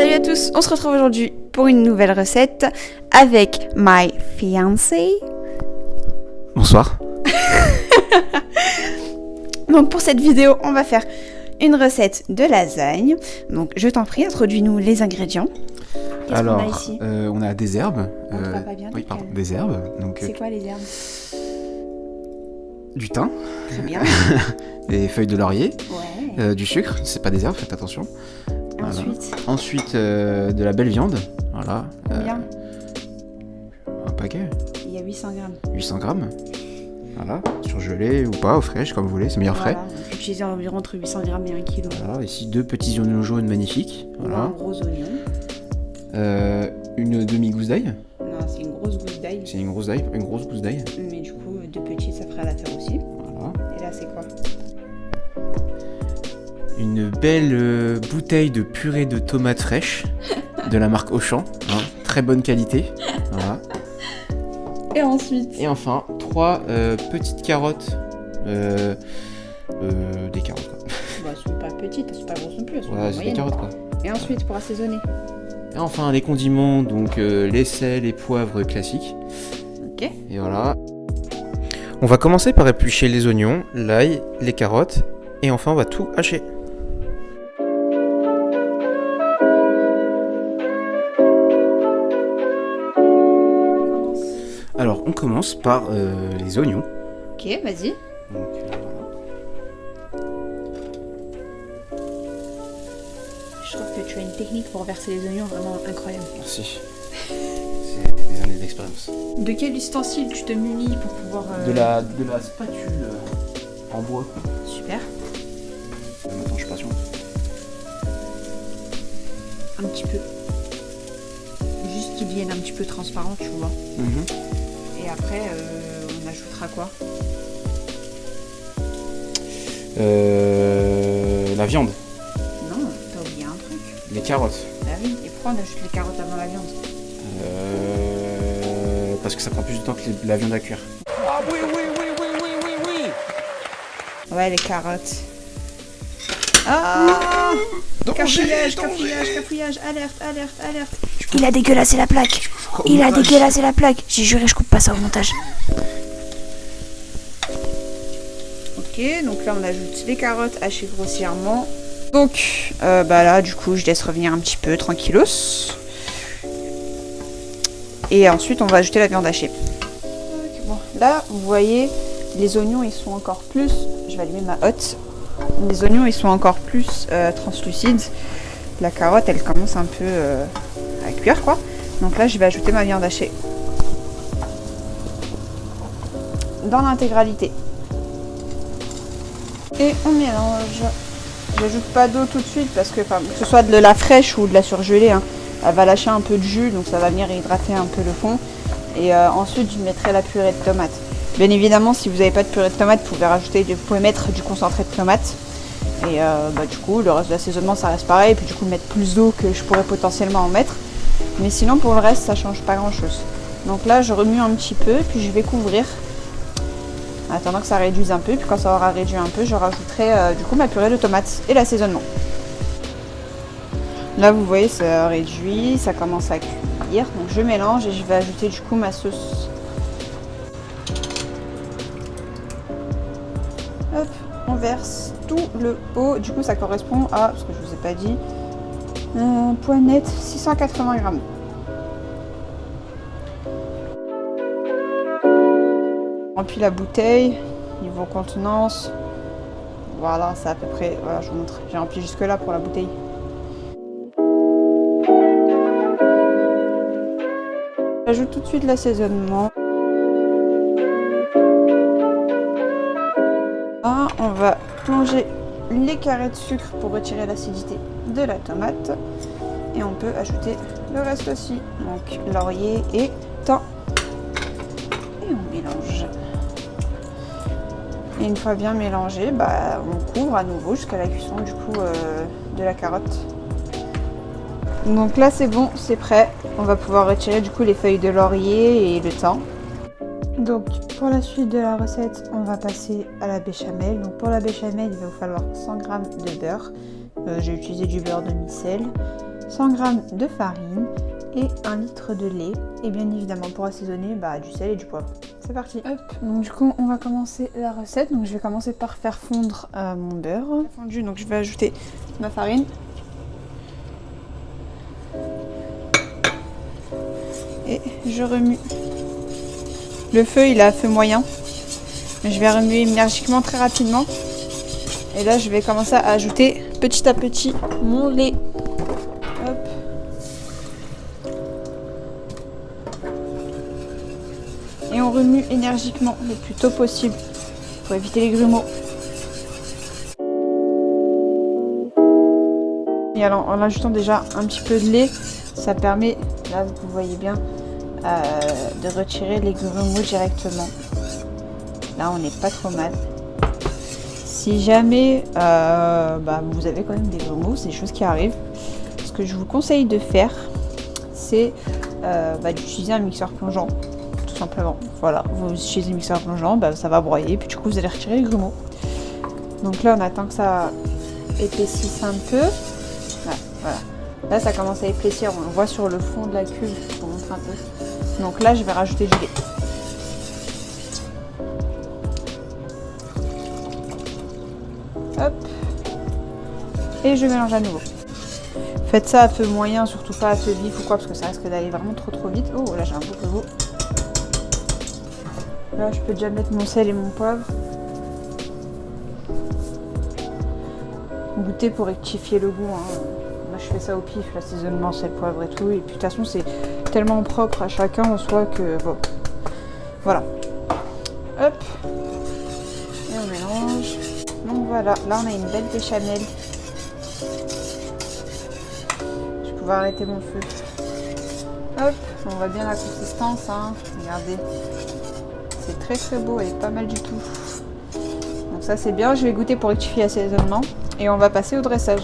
Salut à tous, on se retrouve aujourd'hui pour une nouvelle recette avec my fiancé. Bonsoir. Donc pour cette vidéo, on va faire une recette de lasagne. Donc je t'en prie, introduis-nous les ingrédients. Qu'est-ce qu'on a ici ? On a des herbes. On te voit pas bien, oui, pardon, des herbes. Donc, c'est quoi les herbes ? Du thym, Très bien. des feuilles de laurier, Ouais. du sucre, c'est pas des herbes, faites attention. Voilà. Ensuite, De la belle viande, voilà. combien ? Un paquet, Il y a 800 grammes. 800 grammes. Voilà, surgelé ou pas, au fraîche, comme vous voulez, c'est meilleur frais. Voilà, on peut utiliser environ entre 800 grammes et 1 kg. Voilà, ici 2 petits oignons jaunes magnifiques. Voilà. Voilà. Un gros oignon. Une demi-gousse d'ail. Non, c'est une grosse gousse d'ail. C'est une grosse gousse d'ail. Mais du coup, 2 petits, ça ferait l'affaire aussi. Voilà. Et là, c'est quoi ? Une belle bouteille de purée de tomates fraîches de la marque Auchan, hein, très bonne qualité. Voilà. Et ensuite ? Et enfin, 3 petites carottes. Des carottes quoi. Bah, elles sont pas petites, elles sont pas grosses non plus, elles sont Ouais, c'est des moyennes. carottes quoi. Et ensuite, pour assaisonner ? Et enfin, les condiments, donc les sels et poivres classiques. Ok. Et voilà. On va commencer par éplucher les oignons, l'ail, les carottes. Et enfin, on va tout hacher. Alors, on commence par les oignons. Ok, vas-y. Donc, Je trouve que tu as une technique pour verser les oignons vraiment incroyable. merci. C'est des années d'expérience. De quel ustensile tu te munis pour pouvoir... De la spatule en bois. Super. Attends, je suis patient. Un petit peu. Juste qu'ils deviennent un petit peu transparents, tu vois. Et après, on ajoutera quoi ? La viande, Non, t'as oublié un truc. les carottes. Bah oui, et pourquoi on ajoute les carottes avant la viande ? Parce que ça prend plus de temps que la viande à cuire. Ah oui. Ouais, les carottes. Ah ! Danger, Cafouillage, alerte. Il a dégueulassé la plaque. Il a dégueulassé la plaque. J'ai juré, je coupe pas ça au montage. Ok, donc là on ajoute les carottes hachées grossièrement. Donc bah là du coup je laisse revenir un petit peu tranquillos. Et ensuite on va ajouter la viande hachée. Ok, bon. Là vous voyez les oignons ils sont encore plus, je vais allumer ma hotte. Les oignons ils sont encore plus translucides. La carotte elle commence un peu à cuire quoi. Donc là je vais ajouter ma viande hachée. Dans l'intégralité. Et on mélange. J'ajoute pas d'eau tout de suite parce que, que ce soit de la fraîche ou de la surgelée, hein, elle va lâcher un peu de jus, donc ça va venir hydrater un peu le fond. Et ensuite, je mettrai la purée de tomate. Bien évidemment, si vous n'avez pas de purée de tomate, vous pouvez mettre du concentré de tomate. Et du coup, le reste de l'assaisonnement, ça reste pareil. Et puis du coup, mettre plus d'eau que je pourrais potentiellement en mettre. Mais sinon, pour le reste, ça change pas grand-chose. Donc là, je remue un petit peu, puis je vais couvrir. En attendant que ça réduise un peu, puis quand ça aura réduit un peu, je rajouterai du coup ma purée de tomates et l'assaisonnement. Là vous voyez ça réduit, ça commence à cuire, donc je mélange et je vais ajouter du coup ma sauce. Hop, on verse tout le pot, du coup ça correspond à, parce que je vous ai pas dit, poignette 680 grammes. Remplis la bouteille, niveau contenance, voilà, c'est à peu près, voilà, je vous montre, j'ai rempli jusque là pour la bouteille. J'ajoute tout de suite l'assaisonnement. Là, on va plonger les carrés de sucre pour retirer l'acidité de la tomate. Et on peut ajouter le reste aussi, donc laurier et thym. Et on mélange. Et une fois bien mélangé, on couvre à nouveau jusqu'à la cuisson du coup de la carotte. Donc là c'est bon, c'est prêt. On va pouvoir retirer du coup les feuilles de laurier et le thym. Donc pour la suite de la recette, on va passer à la béchamel. Donc pour la béchamel, il va vous falloir 100 g de beurre. J'ai utilisé du beurre demi-sel. 100 g de farine et 1 litre de lait. Et bien évidemment pour assaisonner du sel et du poivre. C'est parti. Hop, donc du coup on va commencer la recette. Donc je vais commencer par faire fondre mon beurre. Fondu, donc je vais ajouter ma farine. Et je remue. Le feu il est à feu moyen. Je vais remuer énergiquement très rapidement. Et là je vais commencer à ajouter petit à petit mon lait. Hop. Et on remue énergiquement le plus tôt possible pour éviter les grumeaux. Et alors en ajoutant déjà un petit peu de lait, ça permet, là vous voyez bien, de retirer les grumeaux directement. Là on n'est pas trop mal. Si jamais vous avez quand même des grumeaux, c'est des choses qui arrivent. Ce que je vous conseille de faire, c'est d'utiliser un mixeur plongeant. Simplement, voilà, vous utilisez le mixeur plongeant, ça va broyer, puis du coup vous allez retirer les grumeaux. Donc là on attend que ça épaississe un peu. Voilà. Là ça commence à épaissir, on le voit sur le fond de la cuve, je vous montre un peu. Donc là je vais rajouter du lait. Hop. Et je mélange à nouveau. Faites ça à feu moyen, surtout pas à feu vif ou quoi, parce que ça risque d'aller vraiment trop vite. Oh là j'ai un beau peu. Là, je peux déjà mettre mon sel et mon poivre. Goûter pour rectifier le goût. Hein. Moi, je fais ça au pif, l'assaisonnement, sel, poivre et tout. Et puis, de toute façon, c'est tellement propre à chacun en soi que bon. Voilà. Hop. Et on mélange. Donc voilà, là, on a une belle béchamel. Je vais pouvoir arrêter mon feu. Hop. On voit bien la consistance. Hein. Regardez. C'est très beau et pas mal du tout. Donc ça c'est bien, je vais goûter pour rectifier l'assaisonnement et on va passer au dressage.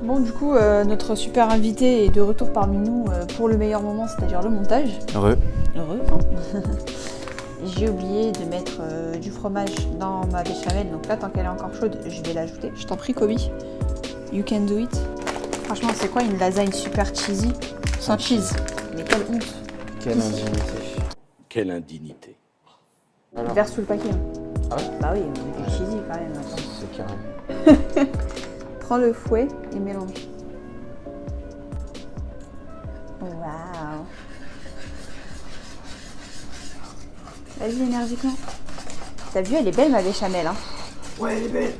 Bon du coup notre super invité est de retour parmi nous pour le meilleur moment, c'est-à-dire le montage. Heureux hein. J'ai oublié de mettre du fromage dans ma béchamel, donc là tant qu'elle est encore chaude je vais l'ajouter. Je t'en prie Kobe, you can do it. Franchement c'est quoi une lasagne super cheesy sans cheese? Mais quelle honte. Quelle indignité. Quelle indignité. Alors. Verse sous le paquet. Ah ouais? Bah oui, on met du cheesy quand même. Attends. C'est carré. Prends le fouet et mélange. Waouh. Vas-y énergiquement. T'as vu, elle est belle ma béchamel. Hein. Ouais, elle est belle.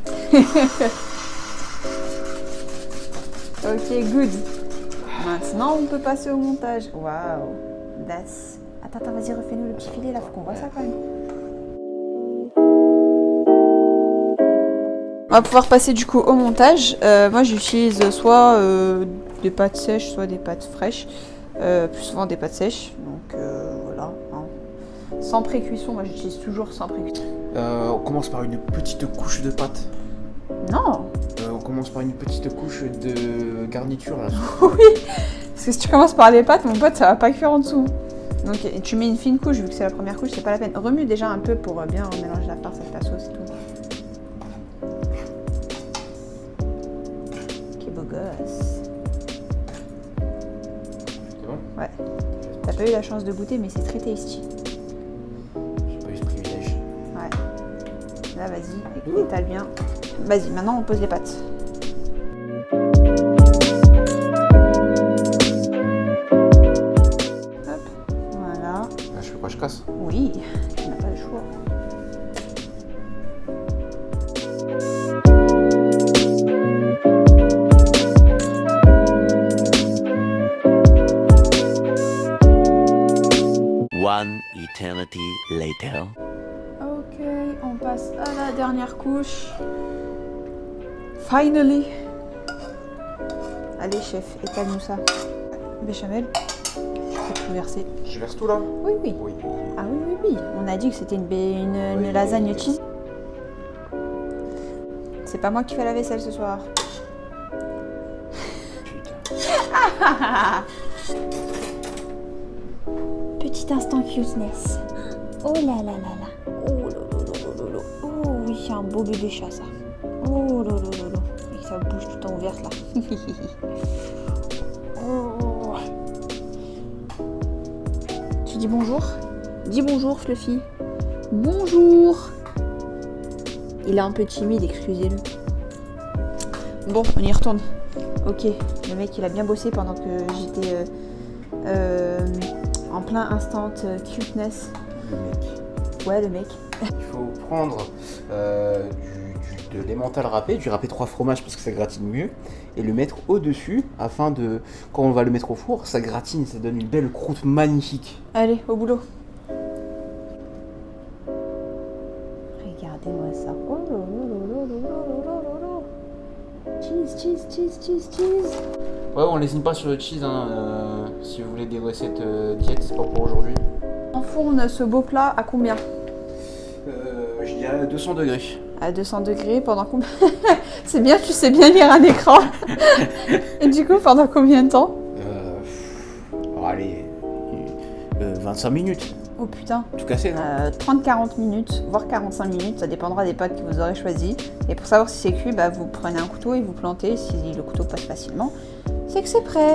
Ok, good. Maintenant, on peut passer au montage. Waouh. That's... Attends, vas-y, refais-nous le petit filet là, faut qu'on voit ça quand même. On va pouvoir passer du coup au montage. Moi j'utilise soit des pâtes sèches, soit des pâtes fraîches. Plus souvent des pâtes sèches. Donc voilà. Hein. Sans pré-cuisson, moi j'utilise toujours sans pré-cuisson. On commence par une petite couche de pâte. Non. On commence par une petite couche de garniture là. Oui. Parce que si tu commences par les pâtes, mon pote, ça va pas cuire en dessous. Donc tu mets une fine couche, vu que c'est la première couche, c'est pas la peine. Remue déjà un peu pour bien mélanger la farce avec la sauce et tout. Quel beau gosse. C'est bon? Ouais. T'as pas eu la chance de goûter, mais c'est très tasty. J'ai pas eu ce privilège. Ouais. Là, vas-y, étale bien. Vas-y, maintenant on pose les pâtes. Je casse. Oui, tu n'as pas le choix. One eternity later. Ok, on passe à la dernière couche. Finally. Allez chef, étale-nous ça. Béchamel. Tout verser. Je verse tout là? Oui, oui. Oui. Ah oui. On a dit que c'était une lasagne cheese. C'est pas moi qui fais la vaisselle ce soir. Petit instant cuteness. Oh là là là là. Oh là là là là là. Oh oui, c'est un beau bébé chat ça. Oh là là là là. Et sa bouche tout en ouverte là. Oh. Tu dis bonjour? Dis bonjour, Fluffy. Bonjour. Il est un peu timide, excusez-le. Bon, on y retourne. Ok, le mec il a bien bossé pendant que j'étais en plein instant cuteness. Le mec. Ouais, le mec. Il faut prendre de l'emmental râpé, du râpé 3 fromages parce que ça gratine mieux, et le mettre au-dessus afin de, quand on va le mettre au four, ça gratine, ça donne une belle croûte magnifique. Allez, au boulot. Regardez-moi ça. Oh là là là là là là là. Cheese, cheese, cheese, cheese, cheese. Ouais, on lésine pas sur le cheese, hein, si vous voulez des recettes diète, c'est pas pour aujourd'hui. On fourne ce beau plat à combien? Je dirais à 200 degrés. À 200 degrés pendant combien? C'est bien, tu sais bien lire un écran. Et du coup, pendant combien de temps? Allez, 25 minutes. Oh putain. Tout cassé, non? 30-40 minutes, voire 45 minutes, ça dépendra des pâtes que vous aurez choisies. Et pour savoir si c'est cuit, bah, vous prenez un couteau et vous plantez. Si le couteau passe facilement, c'est que c'est prêt.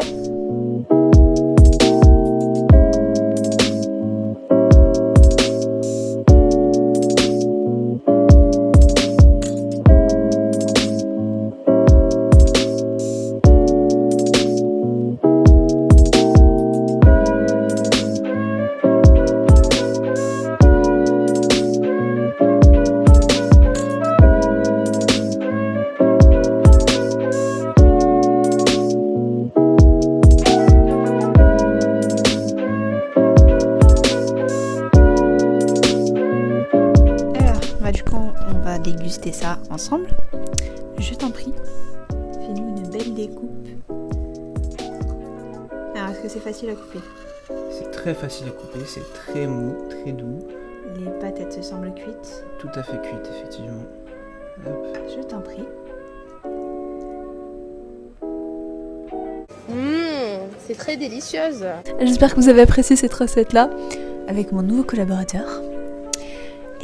Déguster ça ensemble. Je t'en prie. Fais-nous une belle découpe. Alors, est-ce que c'est facile à couper? C'est très facile à couper, c'est très mou, très doux. Les pâtes, elles te semblent cuites? Tout à fait cuite, effectivement. Hop. Je t'en prie. C'est très délicieuse. J'espère que vous avez apprécié cette recette-là avec mon nouveau collaborateur.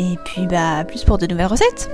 Et puis, bah, plus pour de nouvelles recettes.